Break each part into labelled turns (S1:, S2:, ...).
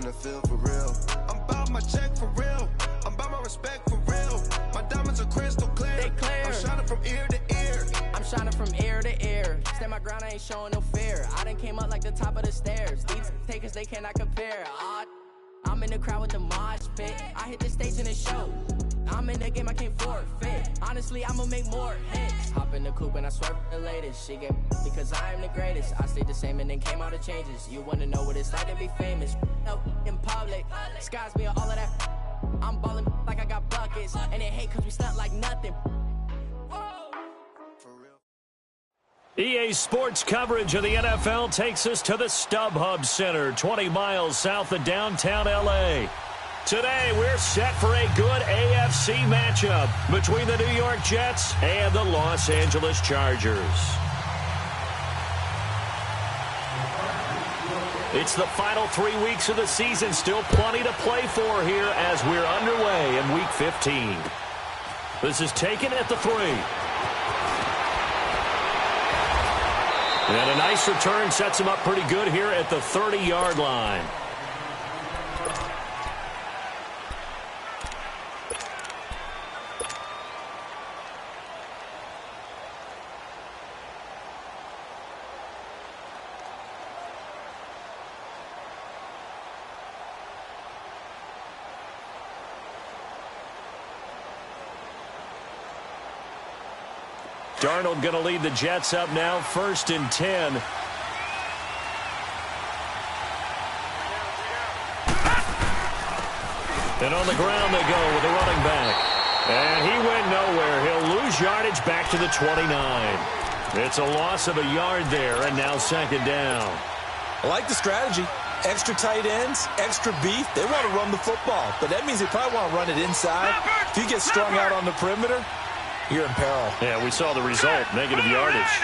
S1: in the field for real. I'm about my check for real. I'm about my respect for real. My diamonds are crystal clear.
S2: They clear.
S1: I'm shining from ear to ear.
S2: I'm shining from ear to ear. Stand my ground, I ain't showing no fear. I done came up like the top of the stairs. These takers, they cannot compare. I'm in the crowd with the mosh pit. I hit the stage in the show. I'm in the game, I can't forfeit. Honestly, I'ma make more hits. Hop in the coupe and I swerve the latest. She get because I am the greatest. I stayed the same and then came all the changes. You wanna know what it's like to be famous? No, in public, skies me all of that. I'm ballin' like I got buckets. And they hate cause we stunt like nothing.
S3: EA Sports coverage of the NFL takes us to the StubHub Center, 20 miles south of downtown L.A. Today, we're set for a good AFC matchup between the New York Jets and the Los Angeles Chargers. It's the final 3 weeks of the season, still plenty to play for here as we're underway in Week 15. This is taken at the 3. And a nice return sets him up pretty good here at the 30-yard line. Darnold going to lead the Jets up now, 1st and 10. And on the ground they go with the running back. And he went nowhere. He'll lose yardage back to the 29. It's a loss of a yard there, and now 2nd down.
S4: I like the strategy. Extra tight ends, extra beef. They want to run the football, but that means they probably want to run it inside. If you get strung out on the perimeter, you're in peril.
S3: Yeah, we saw the result, negative yardage.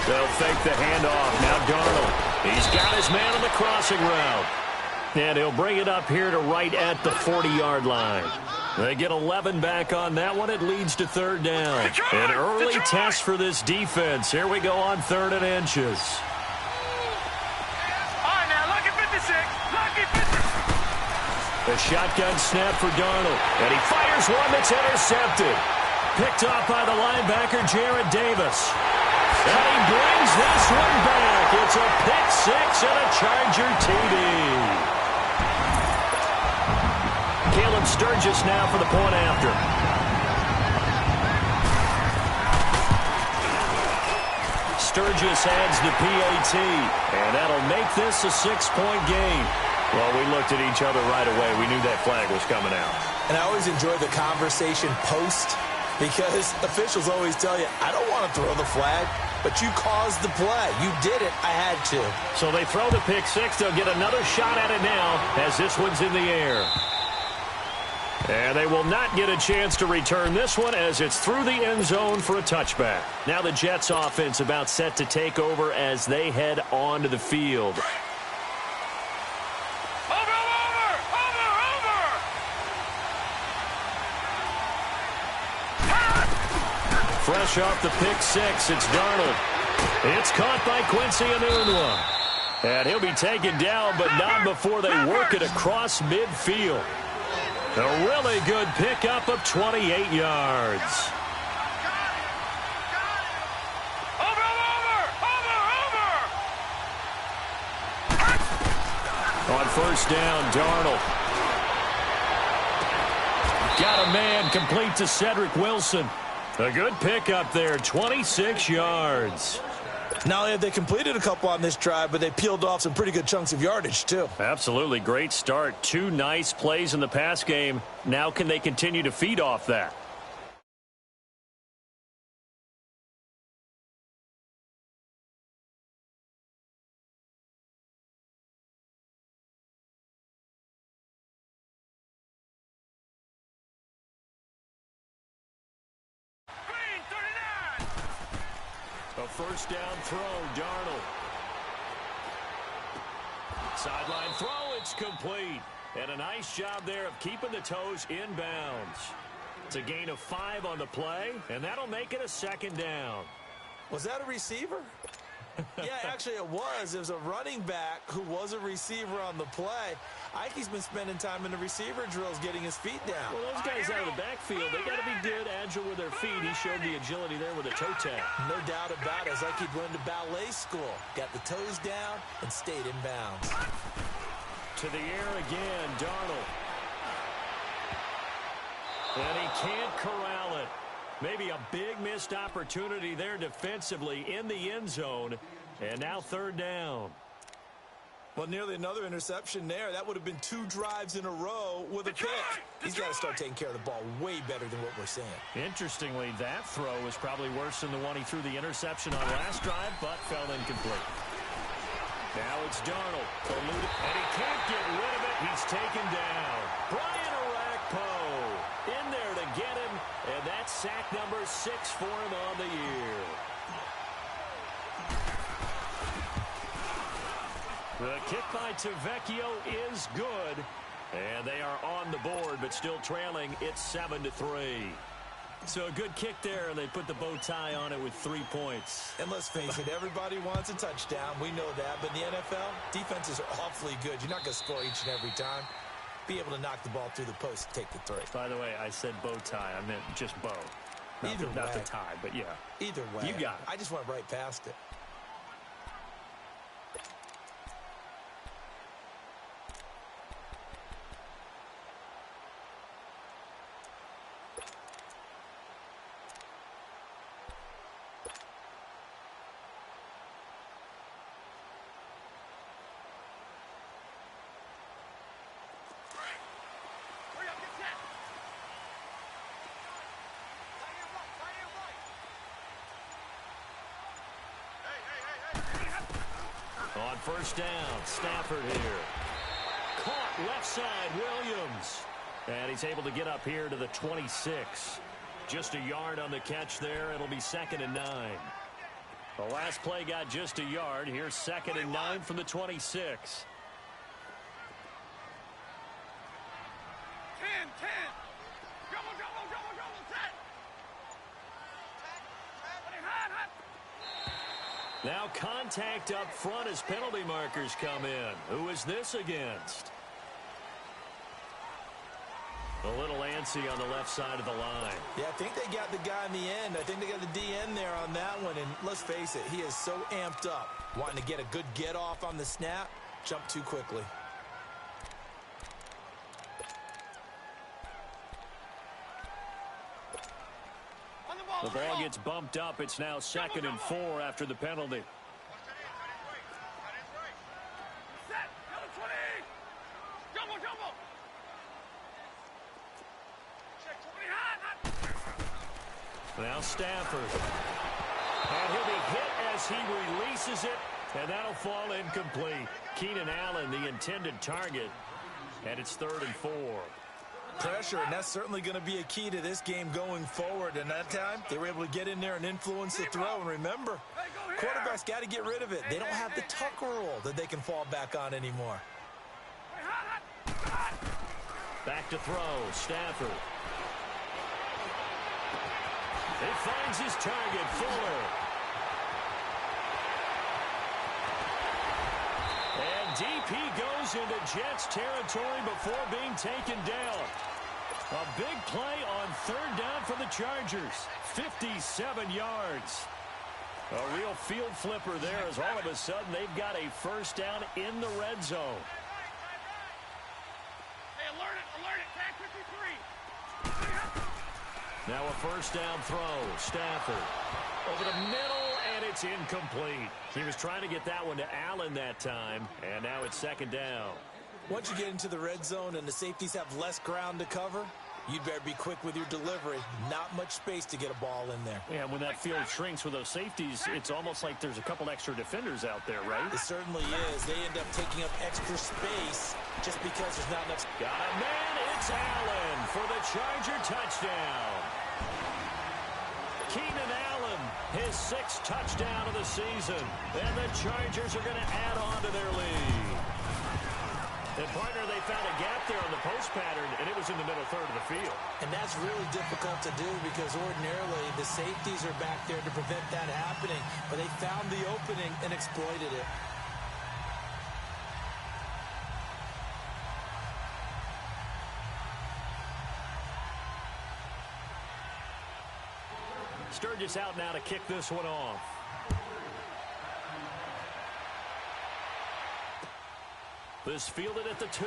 S3: They'll fake the handoff. Now Darnold. He's got his man on the crossing route. And he'll bring it up here to right at the 40-yard line. They get 11 back on that one. It leads to 3rd down. An early test for this defense. Here we go on 3rd and inches.
S5: All right, now, lucky 56. Lucky 56.
S3: A shotgun snap for Darnold. And he fires one that's intercepted. Picked off by the linebacker, Jarrad Davis. And he brings this one back. It's a pick 6 and a Charger TD. Caleb Sturgis now for the point after. Sturgis adds the PAT. And that'll make this a 6-point game. Well, we looked at each other right away. We knew that flag was coming out.
S4: And I always enjoy the conversation post because officials always tell you, I don't want to throw the flag, but you caused the play. You did it. I had to.
S3: So they throw the pick 6. They'll get another shot at it now as this one's in the air. And they will not get a chance to return this one as it's through the end zone for a touchback. Now the Jets offense about set to take over as they head onto the field. Fresh off the pick 6, it's Darnold. It's caught by Quincy Enunwa. And he'll be taken down, but not before they work it across midfield. A really good pickup of 28 yards. On 1st down, Darnold. Got a man complete to Cedric Wilson. A good pickup there, 26 yards.
S4: Not only have they completed a couple on this drive, but they peeled off some pretty good chunks of yardage, too.
S3: Absolutely. Great start. 2 nice plays in the pass game. Now can they continue to feed off that? A 1st down throw, Darnold. Sideline throw, it's complete. And a nice job there of keeping the toes inbounds. It's a gain of 5 on the play, and that'll make it a 2nd down.
S4: Was that a receiver? Yeah, actually it was. It was a running back who was a receiver on the play. Ike's been spending time in the receiver drills getting his feet down.
S3: Well, those guys out of the backfield, they got to be good, agile with their feet. He showed the agility there with a toe tap.
S4: No doubt about it. It's like he'd went to ballet school. Got the toes down and stayed in bounds.
S3: To the air again, Darnold. And he can't corral it. Maybe a big missed opportunity there defensively in the end zone. And now third down.
S4: Well, nearly another interception there. That would have been 2 drives in a row with a pick. He's got to start taking care of the ball way better than what we're seeing.
S3: Interestingly, that throw was probably worse than the one he threw the interception on last drive, but fell incomplete. Now it's Darnold. And he can't get rid of it. He's taken down. Brian Orakpo in there to get him, and that's sack number 6 for him on the year. The kick by Tavecchio is good, and they are on the board, but still trailing. It's 7-3. So a good kick there, and they put the bow tie on it with 3 points.
S4: And let's face it, everybody wants a touchdown. We know that. But in the NFL, defenses are awfully good. You're not going to score each and every time. Be able to knock the ball through the post and take the 3.
S3: By the way, I said bow tie. I meant just bow. Not the tie, but yeah.
S4: Either way.
S3: You got it.
S4: I just went right past it.
S3: On first down, Stafford here. Caught left side, Williams. And he's able to get up here to the 26. Just a yard on the catch there. It'll be 2nd and 9. The last play got just a yard. Here's 2nd and 9 from the 26.
S5: 10, 10. Double, set.
S3: Now contact up front as penalty markers come in. Who is this against? A little antsy on the left side of the line.
S4: Yeah, I think they got the guy in the end. I think they got the DN there on that one. And let's face it, he is so amped up. Wanting to get a good get off on the snap. Jump too quickly.
S3: The ball gets bumped up. It's now 2nd and 4 after the penalty. Now Stafford. And he'll be hit as he releases it, and that'll fall incomplete. Keenan Allen, the intended target, and it's 3rd and 4.
S4: Pressure, and that's certainly going to be a key to this game going forward. And that time, they were able to get in there and influence the throw. And remember, quarterbacks got to get rid of it. They don't have the tuck rule that they can fall back on anymore.
S3: Back to throw, Stafford. He finds his target, Fuller. And DP goes into Jets territory before being taken down. A big play on 3rd down for the Chargers. 57 yards. A real field flipper there as all of a sudden they've got a 1st down in the red zone.
S5: Hey, alert it, tag 53.
S3: Now a 1st down throw. Stafford over the middle, and it's incomplete. He was trying to get that one to Allen that time, and now it's 2nd down.
S4: Once you get into the red zone and the safeties have less ground to cover, you'd better be quick with your delivery. Not much space to get a ball in there.
S3: Yeah, when that field shrinks with those safeties, it's almost like there's a couple extra defenders out there, right?
S4: It certainly is. They end up taking up extra space just because there's not enough.
S3: Got a man, it's Allen for the Charger touchdown. Keenan Allen, his 6th touchdown of the season. And the Chargers are going to add on to their lead. And, partner, they found a gap there on the post pattern, and it was in the middle third of the field.
S4: And that's really difficult to do because ordinarily the safeties are back there to prevent that happening. But they found the opening and exploited it.
S3: Sturgis out now to kick this one off. This fielded at the 2.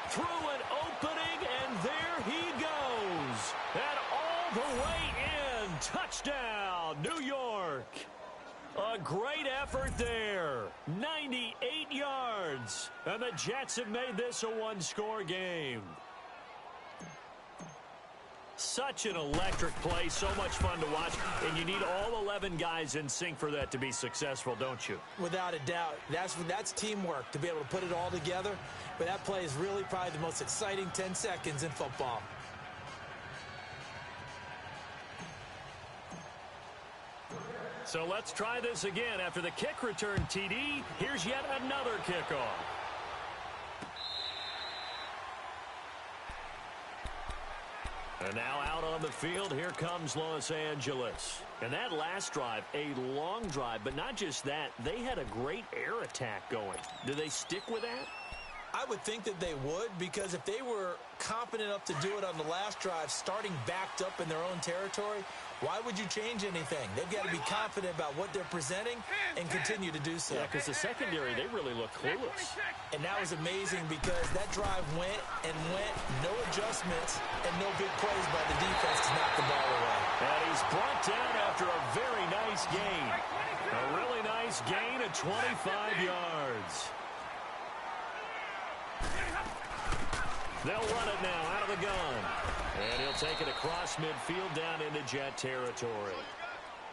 S3: Through an opening, and there he goes. And all the way in. Touchdown, New York. A great effort there. 98 yards. And the Jets have made this a one-score game. Such an electric play, so much fun to watch, and you need all 11 guys in sync for that to be successful, don't you?
S4: Without a doubt. That's teamwork, to be able to put it all together. But that play is really probably the most exciting 10 seconds in football.
S3: So let's try this again. After the kick return TD, here's yet another kickoff. And now out on the field, here comes Los Angeles. And that last drive, a long drive, but not just that, they had a great air attack going. Do they stick with that?
S4: I would think that they would, because if they were competent enough to do it on the last drive, starting backed up in their own territory, why would you change anything? They've got to be confident about what they're presenting and continue to do so.
S3: Yeah, because the secondary, they really look clueless.
S4: And that was amazing because that drive went and went, no adjustments, and no big plays by the defense to knock the ball away.
S3: And he's brought down after a very nice gain. A really nice gain of 25 yards. They'll run it now out of the gun. And he'll take it across midfield down into Jet territory.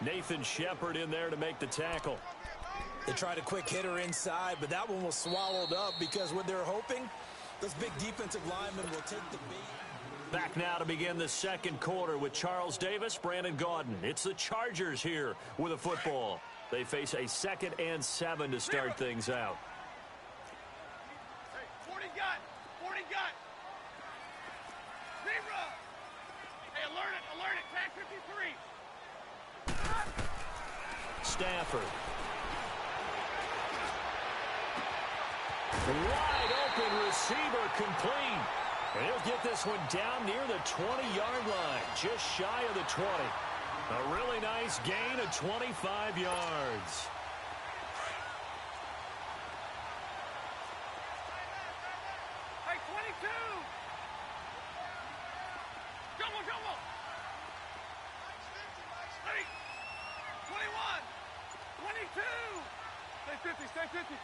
S3: Nathan Shepard in there to make the tackle.
S4: They tried a quick hitter inside, but that one was swallowed up because what they're hoping, those big defensive linemen will take the beat.
S3: Back now to begin the second quarter with Charles Davis, Brandon Gaudin. It's the Chargers here with a football. They face a 2nd and 7 to start things out.
S5: 40 gun! 40 gun! Zebra! Hey, alert it, tag 53!
S3: Stafford. Wide open receiver complete. And he'll get this one down near the 20-yard line, just shy of the 20. A really nice gain of 25 yards.
S5: Hey, 22! Jumbo! Hey, 21! 22! Stay 50!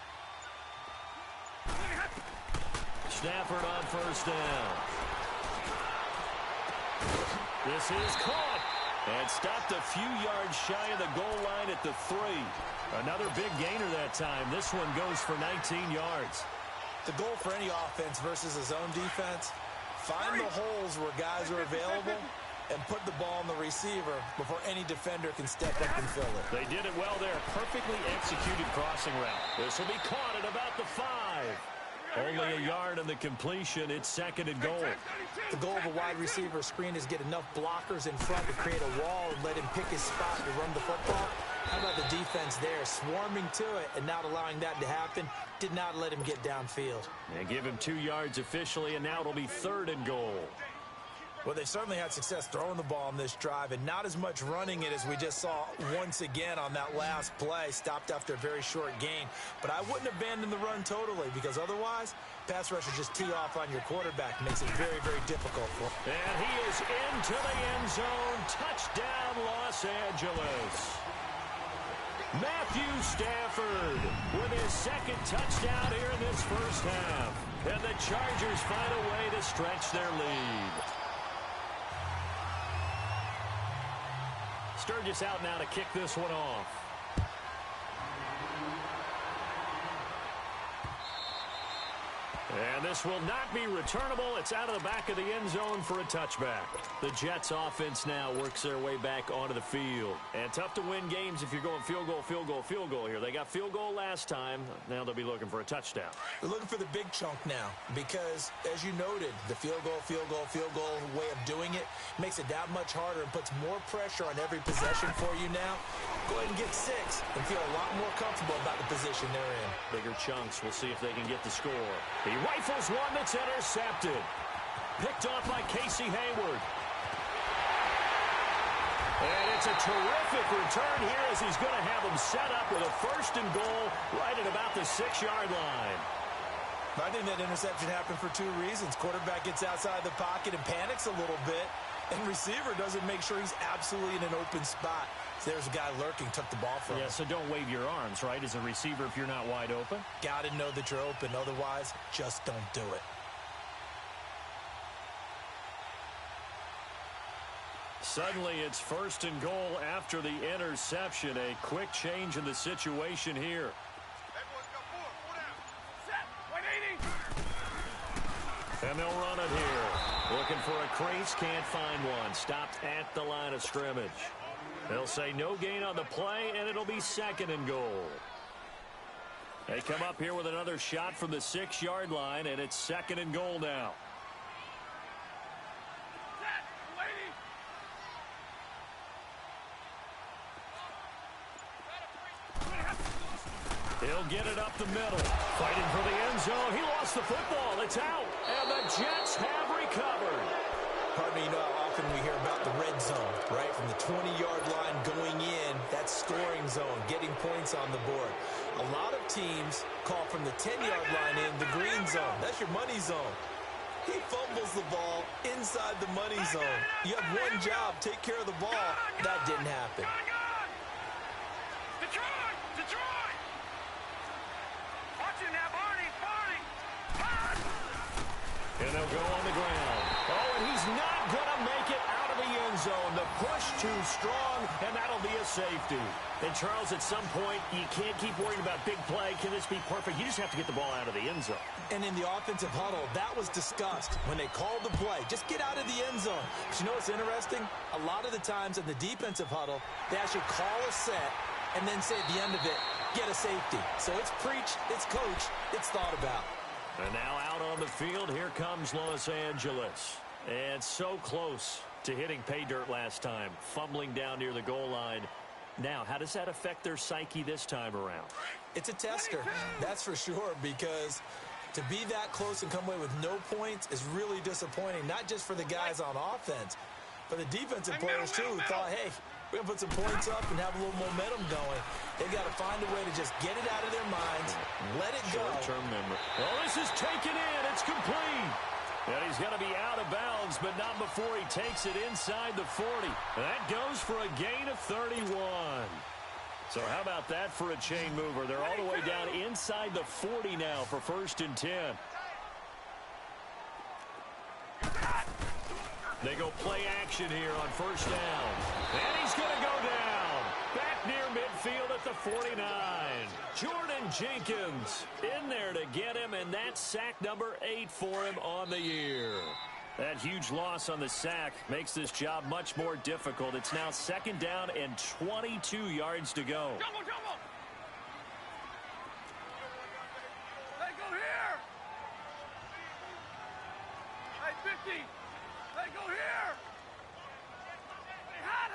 S3: Stafford on first down. This is caught and stopped a few yards shy of the goal line at the 3. Another big gainer that time. This one goes for 19 yards.
S4: The goal for any offense versus a zone defense, find the holes where guys are available and put the ball on the receiver before any defender can step up and fill it.
S3: They did it well there. Perfectly executed crossing route. This will be caught at about the 5. Only a yard on the completion. It's 2nd and goal.
S4: The goal of a wide receiver screen is get enough blockers in front to create a wall and let him pick his spot to run the football. How about the defense there, swarming to it and not allowing that to happen? Did not let him get downfield.
S3: And give him 2 yards officially, and now it'll be 3rd and goal.
S4: Well, they certainly had success throwing the ball on this drive and not as much running it as we just saw once again on that last play. Stopped after a very short gain. But I wouldn't abandon the run totally because otherwise, pass rushers just tee off on your quarterback. Makes it very, very difficult for him.
S3: And he is into the end zone. Touchdown, Los Angeles. Matthew Stafford with his 2nd touchdown here in this first half. And the Chargers find a way to stretch their lead. Sturgis out now to kick this one off. And this will not be returnable. It's out of the back of the end zone for a touchback. The Jets offense now works their way back onto the field. And tough to win games if you're going field goal, field goal, field goal here. They got field goal last time. Now they'll be looking for a touchdown.
S4: They're looking for the big chunk now because, as you noted, the field goal way of doing it makes it that much harder and puts more pressure on every possession for you now. Go ahead and get 6 and feel a lot more comfortable about the position they're in.
S3: Bigger chunks. We'll see if they can get the score. He rifles one that's intercepted. Picked off by Casey Hayward. And it's a terrific return here as he's going to have him set up with a 1st and goal right at about the 6-yard line.
S4: I think that interception happened for 2 reasons. Quarterback gets outside the pocket and panics a little bit, and receiver doesn't make sure he's absolutely in an open spot. So there's a guy lurking, took the ball from him.
S3: Yeah, so don't wave your arms, right, as a receiver if you're not wide open.
S4: Got to know that you're open. Otherwise, just don't do it.
S3: Suddenly, it's 1st and goal after the interception. A quick change in the situation here. And they'll run it here. Looking for a crease, can't find one. Stopped at the line of scrimmage. They'll say no gain on the play, and it'll be 2nd and goal. They come up here with another shot from the 6-yard line, and it's 2nd and goal now. He'll get it up the middle. Fighting for the end zone. He lost the football. It's out. And the Jets have recovered.
S4: Pardon me, you know how often we hear about the red zone, right? From the 20-yard line going in, that's scoring zone, getting points on the board. A lot of teams call from the 10-yard line in the green zone. That's your money zone. He fumbles the ball inside the money zone. You have one job, take care of the ball. That didn't happen.
S3: And they'll go on the ground. Oh, and he's not going to make it out of the end zone. The push too strong, and that'll be a safety. And, Charles, at some point, you can't keep worrying about big play. Can this be perfect? You just have to get the ball out of the end zone.
S4: And in the offensive huddle, that was discussed when they called the play. Just get out of the end zone. But you know what's interesting? A lot of the times in the defensive huddle, they actually call a set and then say at the end of it, get a safety. So it's preached, it's coached, it's thought about.
S3: And now out on the field, here comes Los Angeles. And so close to hitting pay dirt last time, fumbling down near the goal line. Now, how does that affect their psyche this time around?
S4: It's a tester, that's for sure, because to be that close and come away with no points is really disappointing, not just for the guys on offense, but the defensive players, too, who thought, hey, we're going to put some points up and have a little momentum going. They've got to find a way to just get it out of their minds, let it go.
S3: Short-term memory. Well, this is taken in. It's complete. And he's going to be out of bounds, but not before he takes it inside the 40. That goes for a gain of 31. So how about that for a chain mover? They're all the way down inside the 40 now for 1st and 10. They go play action here on 1st down. And he's going to go down. Back near midfield at the 49. Jordan Jenkins in there to get him, and that's sack number 8 for him on the year. That huge loss on the sack makes this job much more difficult. It's now 2nd down and 22 yards to go.
S5: Double, double. Hey, go here. Hey, 50. Hey, go here. Hey, hot.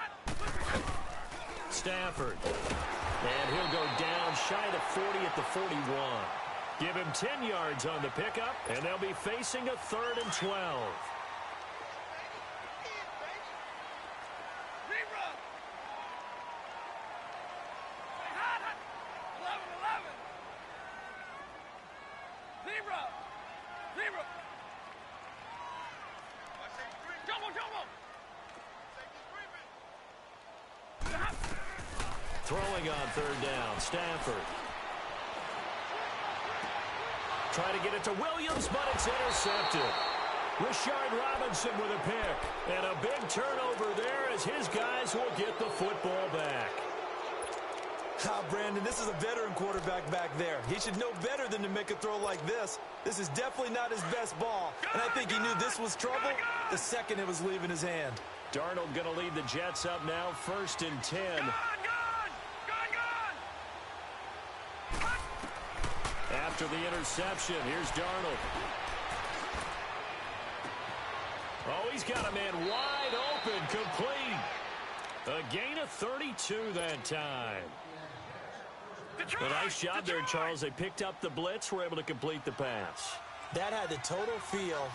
S3: Stafford. And he'll go down shy of 40 at the 41. Give him 10 yards on the pickup, and they'll be facing a 3rd and 12. Throwing on 3rd down, Stafford. Try to get it to Williams, but it's intercepted. Rashard Robinson with a pick. And a big turnover there as his guys will get the football back.
S4: Brandon, this is a veteran quarterback back there. He should know better than to make a throw like this. This is definitely not his best ball, and I think he knew this was trouble the second it was leaving his hand.
S3: Darnold going to lead the Jets up now, 1st and 10. After the interception, here's Darnold. Oh, he's got a man wide open, complete. A gain of 32 that time. A nice job there, Charles. They picked up the blitz, were able to complete the pass.
S4: That had the total feel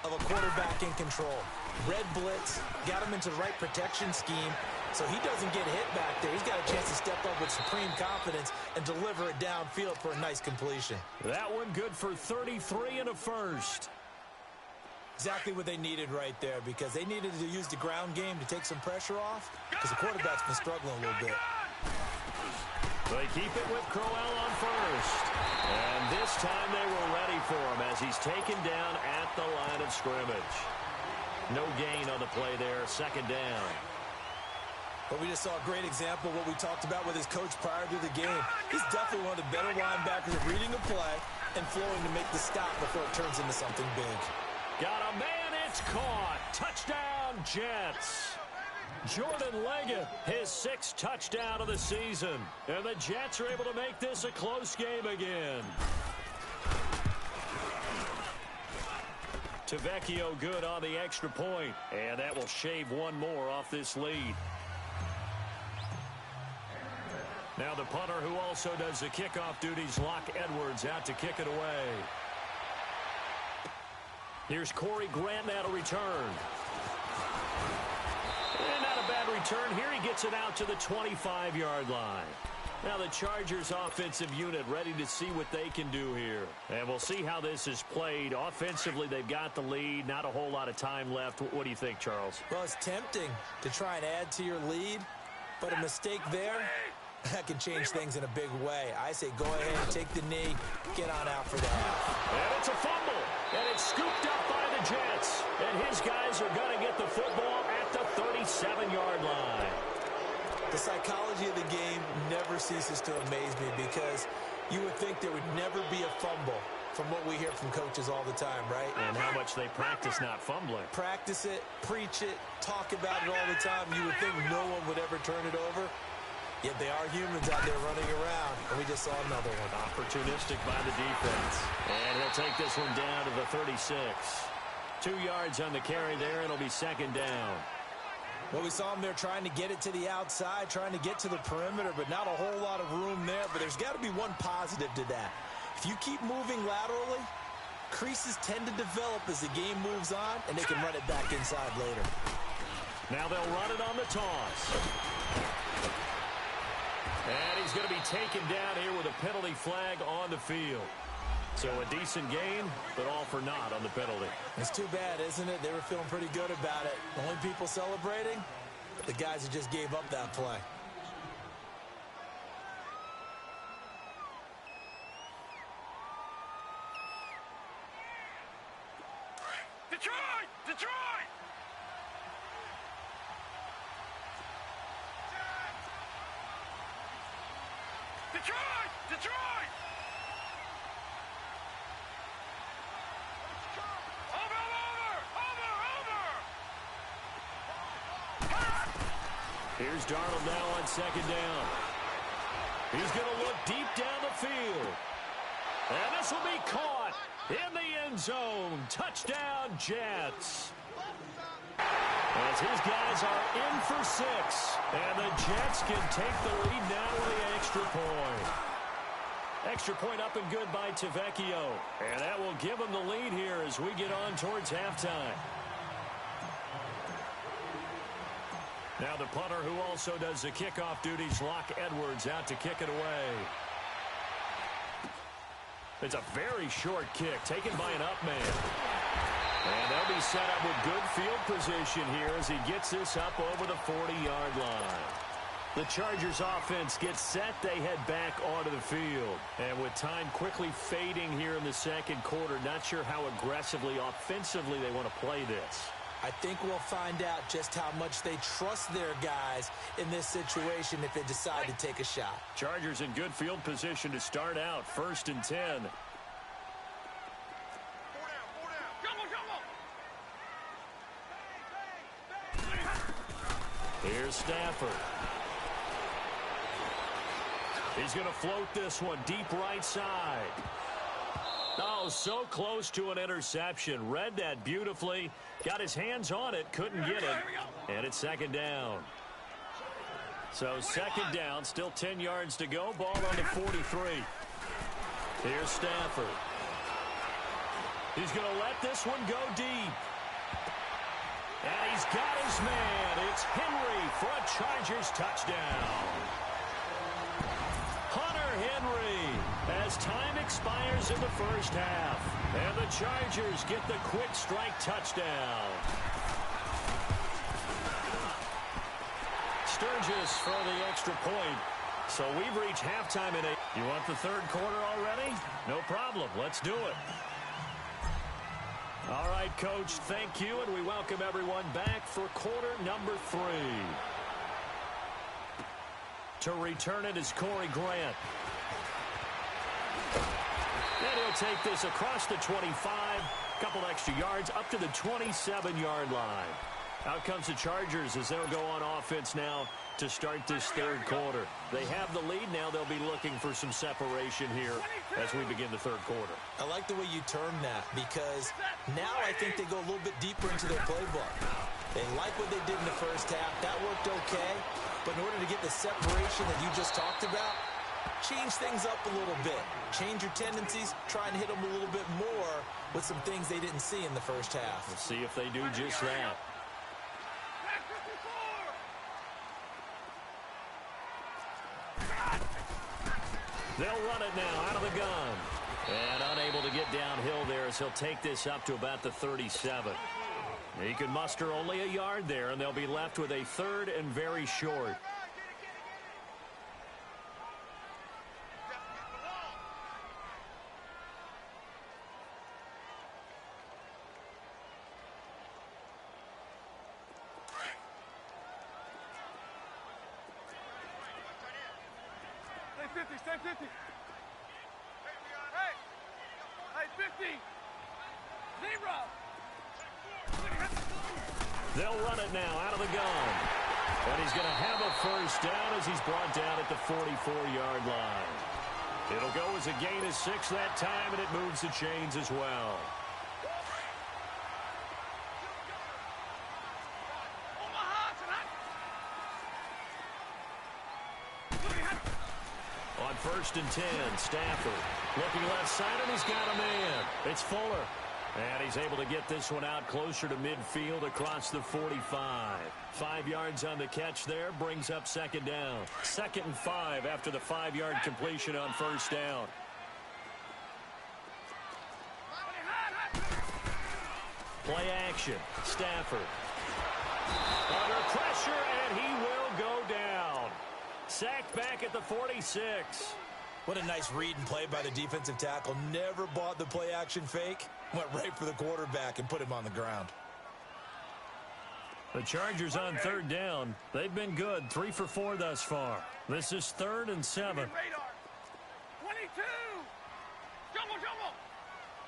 S4: of a quarterback in control. Red blitz, got him into the right protection scheme, so he doesn't get hit back there. He's got a chance to step up with supreme confidence and deliver it downfield for a nice completion.
S3: That one good for 33 and a first.
S4: Exactly what they needed right there, because they needed to use the ground game to take some pressure off, because the quarterback's been struggling a little bit.
S3: They keep it with Crowell on first. And this time they were ready for him as he's taken down at the line of scrimmage. No gain on the play there, 2nd down.
S4: But we just saw a great example of what we talked about with his coach prior to the game. He's definitely one of the better linebackers at reading a play and flowing to make the stop before it turns into something big.
S3: Got a man, it's caught. Touchdown, Jets. Jordan Leggett, his 6th touchdown of the season. And the Jets are able to make this a close game again. Tavecchio good on the extra point. And that will shave one more off this lead. Now the punter who also does the kickoff duties, Locke Edwards, out to kick it away. Here's Corey Grant now to return. And not a bad return here. He gets it out to the 25-yard line. Now the Chargers offensive unit ready to see what they can do here. And we'll see how this is played. Offensively, they've got the lead. Not a whole lot of time left. What do you think, Charles?
S4: Well, it's tempting to try and add to your lead, but a mistake there, that can change things in a big way. I say go ahead and take the knee, get on out for the half.
S3: And it's a fumble, and it's scooped up by the Jets. And his guys are going to get the football at the 37-yard line.
S4: The psychology of the game never ceases to amaze me, because you would think there would never be a fumble from what we hear from coaches all the time, right?
S3: And how much they practice not fumbling.
S4: Practice it, preach it, talk about it all the time. You would think no one would ever turn it over. Yet they are humans out there running around, and we just saw another one.
S3: Opportunistic by the defense. And he'll take this one down to the 36. 2 yards on the carry there, and it'll be 2nd down.
S4: Well, we saw him there trying to get it to the outside, trying to get to the perimeter, but not a whole lot of room there. But there's got to be one positive to that. If you keep moving laterally, creases tend to develop as the game moves on, and they can run it back inside later.
S3: Now they'll run it on the toss. And he's going to be taken down here with a penalty flag on the field. So a decent gain, but all for naught on the penalty.
S4: It's too bad, isn't it? They were feeling pretty good about it. The only people celebrating, the guys who just gave up that play.
S5: Detroit! Detroit! Detroit! Detroit! Over!
S3: Here's Darnold now on 2nd down. He's going to look deep down the field. And this will be caught in the end zone. Touchdown, Jets. As his guys are in for 6. And the Jets can take the lead now with the extra point. Extra point up and good by Tavecchio. And that will give them the lead here as we get on towards halftime. Now the punter who also does the kickoff duties, Locke Edwards, out to kick it away. It's a very short kick taken by an up man. And they'll be set up with good field position here as he gets this up over the 40-yard line. The Chargers offense gets set. They head back onto the field. And with time quickly fading here in the second quarter, not sure how aggressively, offensively they want to play this.
S4: I think we'll find out just how much they trust their guys in this situation if they decide to take a shot.
S3: Chargers in good field position to start out. 1st and 10. Here's Stafford. He's going to float this one deep right side. Oh, so close to an interception. Read that beautifully. Got his hands on it. Couldn't get it. And it's 2nd down. So 2nd down. Still 10 yards to go. Ball on the 43. Here's Stafford. He's going to let this one go deep. And he's got his man. It's Henry for a Chargers touchdown. Hunter Henry as time expires in the first half. And the Chargers get the quick strike touchdown. Sturgis for the extra point. So we've reached halftime in You want the 3rd quarter already? No problem. Let's do it. All right, Coach, thank you, and we welcome everyone back for quarter number 3. To return it is Corey Grant. And he'll take this across the 25, couple extra yards, up to the 27-yard line. Out comes the Chargers as they'll go on offense now to start this 3rd quarter. They have the lead now. They'll be looking for some separation here as we begin the 3rd quarter.
S4: I like the way you termed that because now I think they go a little bit deeper into their playbook. They like what they did in the first half. That worked okay. But in order to get the separation that you just talked about, change things up a little bit. Change your tendencies. Try and hit them a little bit more with some things they didn't see in the first half.
S3: We'll see if they do just that. They'll run it now out of the gun. And unable to get downhill there as he'll take this up to about the 37. He can muster only a yard there, and they'll be left with a 3rd and very short.
S5: Stay 50. Hey, 50. 0.
S3: They'll run it now out of the gun. And he's going to have a 1st down as he's brought down at the 44-yard line. It'll go as a gain of 6 that time, and it moves the chains as well. On 1st and 10, Stafford looking left side, and he's got a man. It's Fuller. And he's able to get this one out closer to midfield across the 45. 5 yards on the catch there, brings up 2nd down. 2nd and 5 after the 5-yard completion on 1st down. Play action. Stafford. Under pressure, and he will go down. Sacked back at the 46.
S4: What a nice read and play by the defensive tackle. Never bought the play-action fake. Went right for the quarterback and put him on the ground.
S3: The Chargers on 3rd down. They've been good. 3 for 4 thus far. This is 3rd and 7.
S5: 22. Jumbo.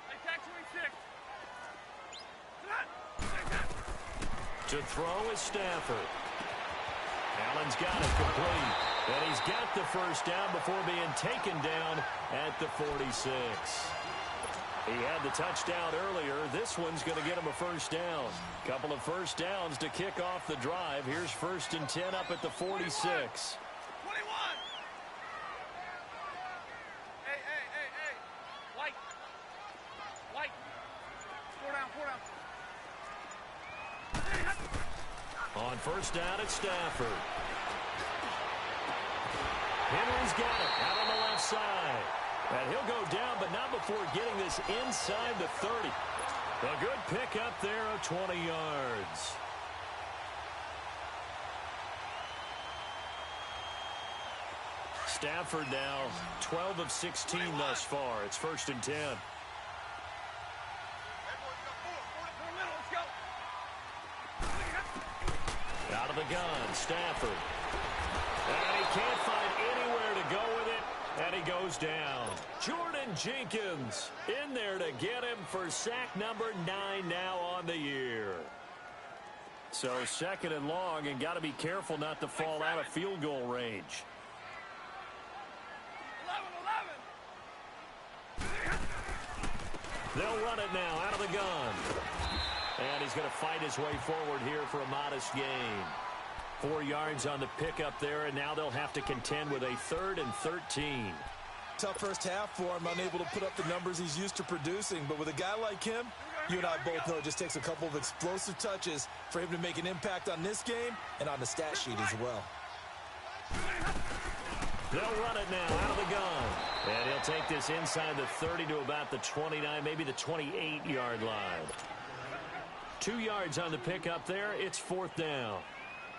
S5: Attack 26.
S3: To throw is Stafford. Allen's got it complete. And he's got the 1st down before being taken down at the 46. He had the touchdown earlier. This one's going to get him a 1st down. Couple of 1st downs to kick off the drive. Here's 1st and 10 up at the 46.
S5: 21. Hey. White. 4 down.
S3: On 1st down, it's Stafford. Henry's got it out on the left side. And he'll go down, but not before getting this inside the 30. A good pickup there of 20 yards. Stafford now 12 of 16 thus far. It's 1st and 10. Stafford. And he can't find anywhere to go with it. And he goes down. Jordan Jenkins in there to get him for sack number 9 now on the year. So 2nd and long, and got to be careful not to fall out of field goal range.
S5: 11.
S3: They'll run it now out of the gun. And he's going to fight his way forward here for a modest gain. 4 yards on the pickup there, and now they'll have to contend with a 3rd and 13.
S4: Tough first half for him, unable to put up the numbers he's used to producing. But with a guy like him, you and I both know it just takes a couple of explosive touches for him to make an impact on this game and on the stat sheet as well.
S3: They'll run it now out of the gun. And he'll take this inside the 30 to about the 29, maybe the 28-yard line. 2 yards on the pickup there. It's 4th down.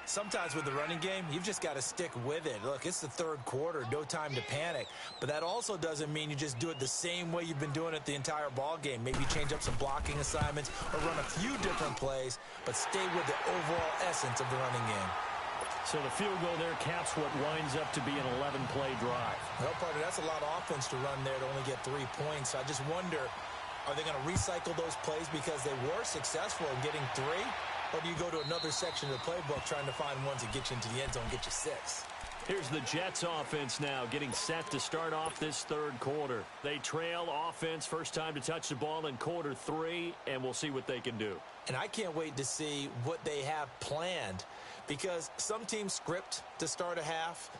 S4: Sometimes with the running game, you've just got to stick with it. Look, it's the 3rd quarter, no time to panic. But that also doesn't mean you just do it the same way you've been doing it the entire ball game. Maybe change up some blocking assignments or run a few different plays, but stay with the overall essence of the running game.
S3: So the field goal there caps what winds up to be an 11-play drive.
S4: Well, partner, that's a lot of offense to run there to only get 3 points. So I just wonder, are they going to recycle those plays because they were successful in getting 3? Or do you go to another section of the playbook trying to find ones that get you into the end zone, get you 6?
S3: Here's the Jets offense now getting set to start off this 3rd quarter. They trail offense, first time to touch the ball in quarter 3, and we'll see what they can do.
S4: And I can't wait to see what they have planned, because some teams script to start a half.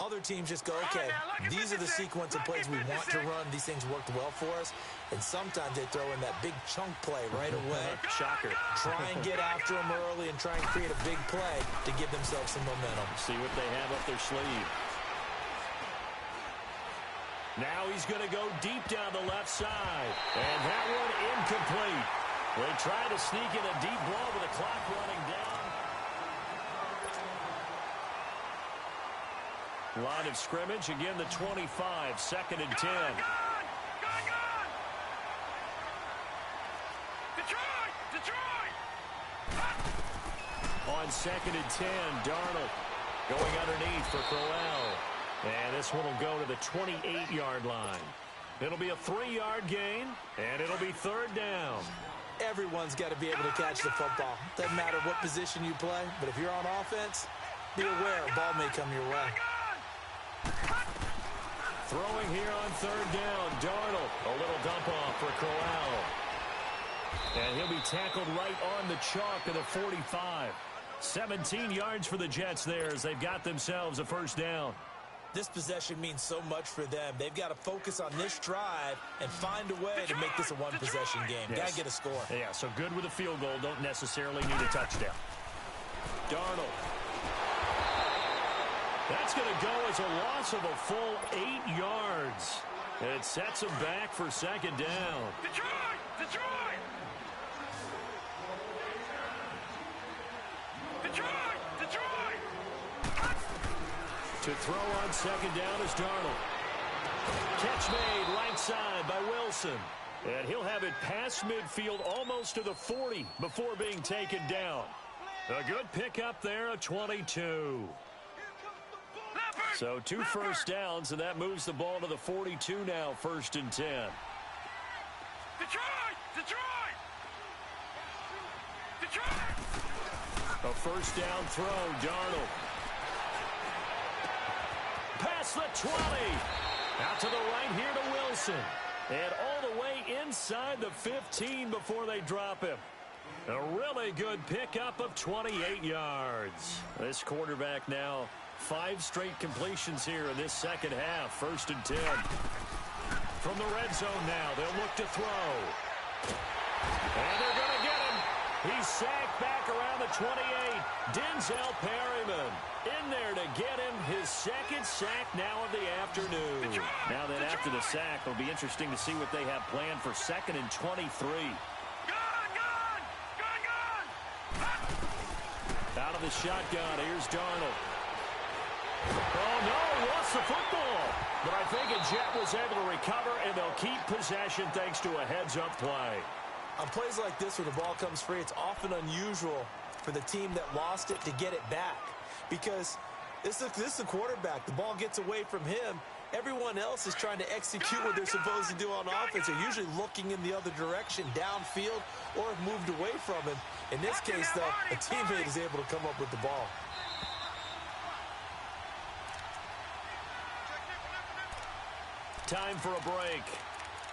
S4: Other teams just go, okay, these are the sequence of plays we want to run. These things worked well for us. And sometimes they throw in that big chunk play right away.
S3: Shocker.
S4: Try and get after them early and try and create a big play to give themselves some momentum.
S3: See what they have up their sleeve. Now he's going to go deep down the left side. And that one incomplete. They try to sneak in a deep ball with the clock running down. Line of scrimmage, again the 25, 2nd and 10.
S5: Gone! Detroit!
S3: On 2nd and 10, Darnold going underneath for Crowell. And this one will go to the 28-yard line. It'll be a 3-yard gain, and it'll be 3rd down.
S4: Everyone's got to be able to catch the football. Doesn't matter what position you play, but if you're on offense, be aware a ball may come your way.
S3: Throwing here on 3rd down, Darnold. A little dump off for Crowell. And he'll be tackled right on the chalk of the 45. 17 yards for the Jets there as they've got themselves a 1st down.
S4: This possession means so much for them. They've got to focus on this drive and find a way to make this a one-possession game.
S3: Yes.
S4: Got to get a score.
S3: Yeah, so good with a field goal. Don't necessarily need a touchdown. Darnold. That's going to go as a loss of a full 8 yards. It sets him back for 2nd down.
S5: Detroit!
S3: To throw on 2nd down is Darnold. Catch made right side by Wilson. And he'll have it past midfield almost to the 40 before being taken down. A good pickup there, a 22. So 2 first downs, and that moves the ball to the 42 now, 1st and 10.
S5: Detroit!
S3: A 1st down throw, Darnold. Past the 20. Out to the right here to Wilson. And all the way inside the 15 before they drop him. A really good pickup of 28 yards. This quarterback now 5 straight completions here in this 2nd half. 1st and 10. From the red zone now, they'll look to throw. And they're going to get him. He's sacked back around the 28. Denzel Perryman in there to get him his 2nd sack now of the afternoon. Now that after the sack, it'll be interesting to see what they have planned for 2nd and 23. Out of the shotgun, here's Darnold. Oh, no, lost the football. But I think a Jet was able to recover, and they'll keep possession thanks to a heads-up play.
S4: On plays like this where the ball comes free, it's often unusual for the team that lost it to get it back. because this is a quarterback. The ball gets away from him. Everyone else is trying to execute what they're supposed to do on offense. They're usually looking in the other direction, downfield, or have moved away from him. In this case, though, a teammate is able to come up with the ball.
S3: Time for a break.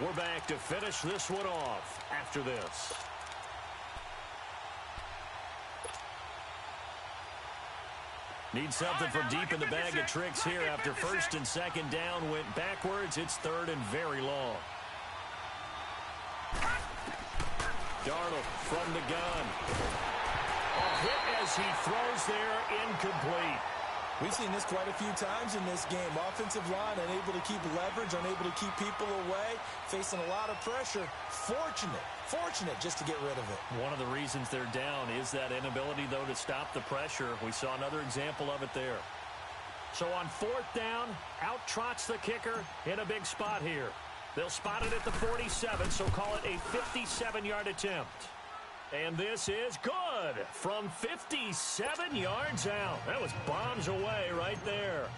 S3: We're back to finish this one off after this. Need something from deep in the bag of tricks here after first and second down went backwards. It's third and very long. Darnold from the gun. A hit as he throws there, incomplete.
S4: We've seen this quite a few times in this game. Offensive line unable to keep leverage, unable to keep people away, facing a lot of pressure. Fortunate just to get rid of it.
S3: One of the reasons they're down is that inability, though, to stop the pressure. We saw another example of it there. So on fourth down, out trots the kicker in a big spot here. They'll spot it at the 47, so call it a 57-yard attempt. And this is good from 57 yards out. That was bombs away right there.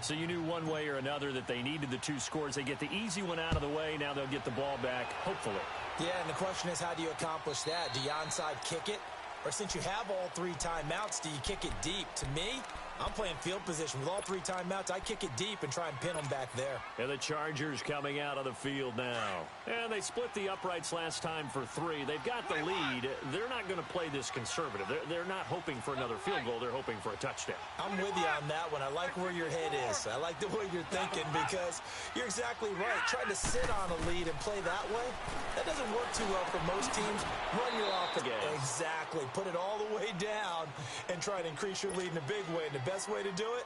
S3: So you knew one way or another that they needed the two scores. They get the easy one out of the way. Now they'll get the ball back, hopefully.
S4: Yeah, and the question is, how do you accomplish that? Do you onside kick it? Or since you have all three timeouts, do you kick it deep? To me, I'm playing field position. With all three timeouts, I kick it deep and try and pin them back there.
S3: And the Chargers coming out of the field now. And they split the uprights last time for 3. They've got the lead. They're not going to play this conservative. They're not hoping for another field goal. They're hoping for a touchdown. I'm
S4: with you on that one. I like where your head is. I like the way you're thinking because you're exactly right. Trying to sit on a lead and play that way, that doesn't work too well for most teams. Run your offense. Exactly. Put it all the way down and try to increase your lead in a big way. And the best way to do it,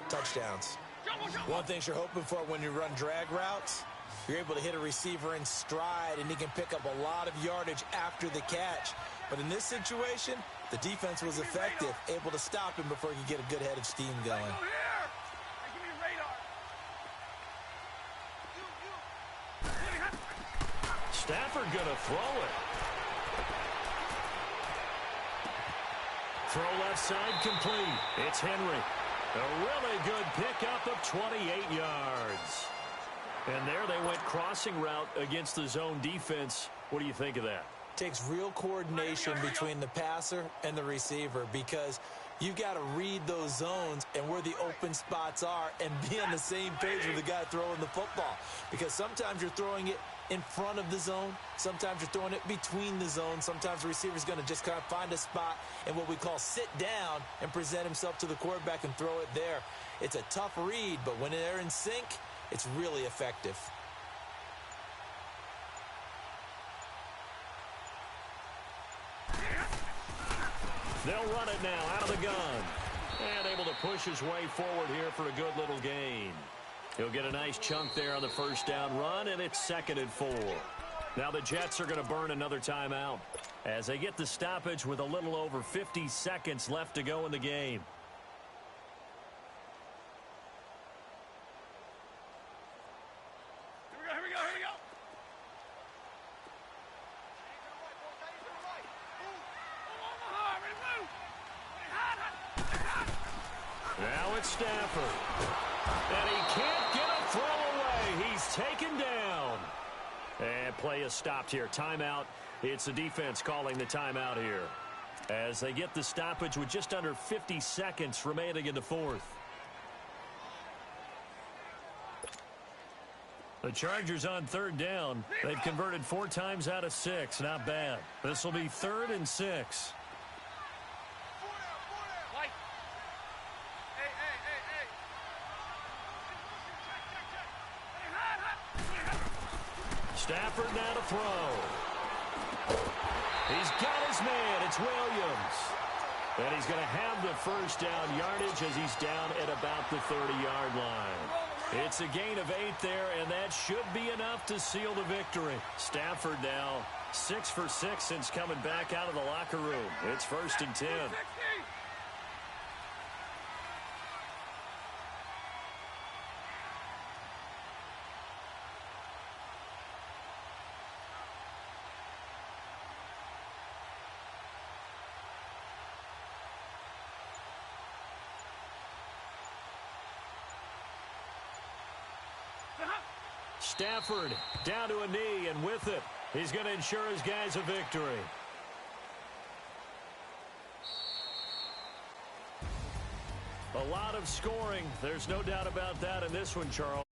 S4: touchdowns. One thing you're hoping for when you run drag routes, you're able to hit a receiver in stride and he can pick up a lot of yardage after the catch. But in this situation, the defense was effective, able to stop him before he could get a good head of steam going.
S3: Stafford gonna throw it. Throw left side complete. It's Henry. A really good pickup of 28 yards. And there they went crossing route against the zone defense. What do you think of that?
S4: Takes real coordination between the passer and the receiver because you've got to read those zones and where the open spots are and be on the same page with the guy throwing the football. Because sometimes you're throwing it in front of the zone. Sometimes you're throwing it between the zones. Sometimes the receiver's going to just kind of find a spot and what we call sit down and present himself to the quarterback and throw it there. It's a tough read, but when they're in sync, it's really effective.
S3: They'll run it now out of the gun. And able to push his way forward here for a good little gain. He'll get a nice chunk there on the first down run, and it's 2nd and 4. Now the Jets are going to burn another timeout as they get the stoppage with a little over 50 seconds left to go in the game.
S5: Here we go.
S3: Now it's Stafford. And he can't get a throw away. He's taken down. And play is stopped here. Timeout. It's the defense calling the timeout here as they get the stoppage with just under 50 seconds remaining in the fourth. The Chargers on 3rd down. They've converted 4 times out of 6. Not bad. This will be 3rd and 6. Stafford now to throw. He's got his man. It's Williams. And he's going to have the first down yardage as he's down at about the 30-yard line. It's a gain of 8 there, and that should be enough to seal the victory. Stafford now 6 for 6 since coming back out of the locker room. It's 1st and 10. Stafford down to a knee, and with it, he's going to ensure his guys a victory. A lot of scoring. There's no doubt about that in this one, Charles.